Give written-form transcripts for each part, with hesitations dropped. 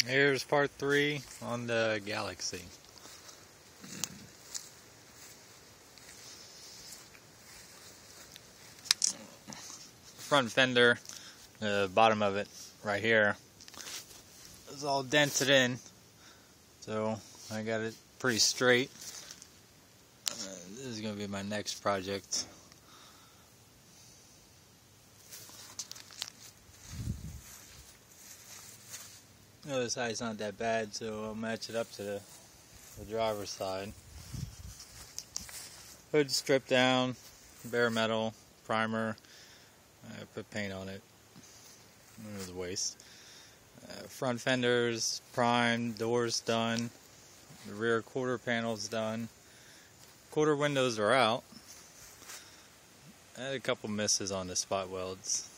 Here's part 3 on the Galaxie. Front fender, the bottom of it right here is all dented in, so I got it pretty straight. This is going to be my next project. The other side's not that bad, so I'll match it up to the driver's side. Hood stripped down, bare metal, primer. I put paint on it. It was a waste. Front fenders primed, doors done. The rear quarter panel's done. Quarter windows are out. I had a couple misses on the spot welds.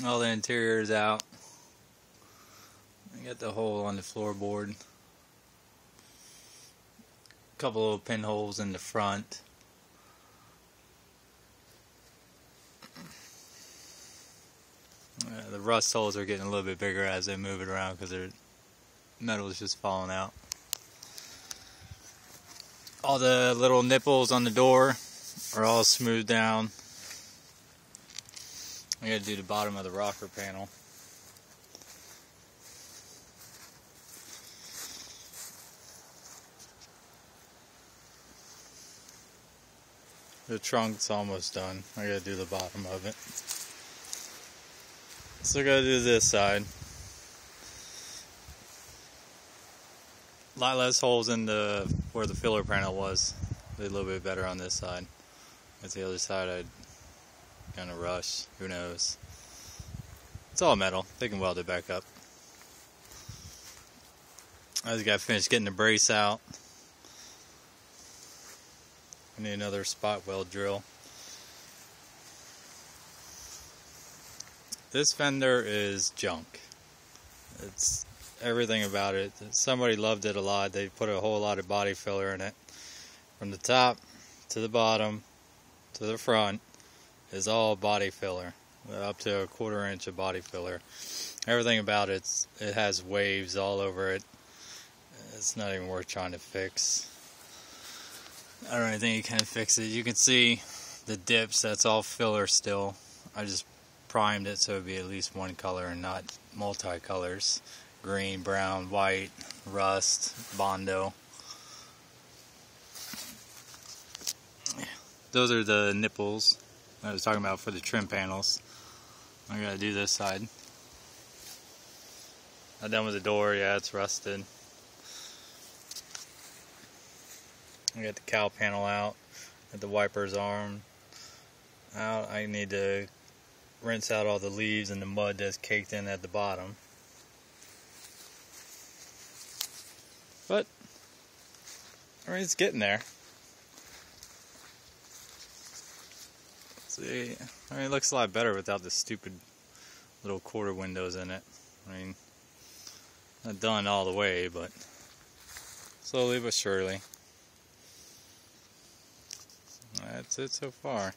All the interior is out. I got the hole on the floorboard. A couple little pinholes in the front. The rust holes are getting a little bit bigger as they move it around because their metal is just falling out. All the little nipples on the door are all smoothed down. I gotta do the bottom of the rocker panel. The trunk's almost done. I gotta do the bottom of it. Still gotta do this side. A lot less holes in where the filler panel was. Did a little bit better on this side. At the other side I'd kind of rush. Who knows? It's all metal. They can weld it back up. I just got finished getting the brace out. I need another spot weld drill. This fender is junk. It's everything about it. Somebody loved it a lot. They put a whole lot of body filler in it. From the top to the bottom to the front is all body filler. Up to a 1/4 inch of body filler. Everything about it has waves all over it. It's not even worth trying to fix. I don't even think you can fix it. You can see the dips, that's all filler still. I just primed it so it would be at least one color and not multi-colors. Green, brown, white, rust, Bondo. Those are the nipples I was talking about for the trim panels. I gotta do this side. I'm done with the door, yeah, it's rusted. I got the cowl panel out, got the wiper's arm out. I need to rinse out all the leaves and the mud that's caked in at the bottom. But, I mean, it's getting there. See, I mean, it looks a lot better without the stupid little quarter windows in it. I mean, not done all the way, but slowly but surely. That's it so far.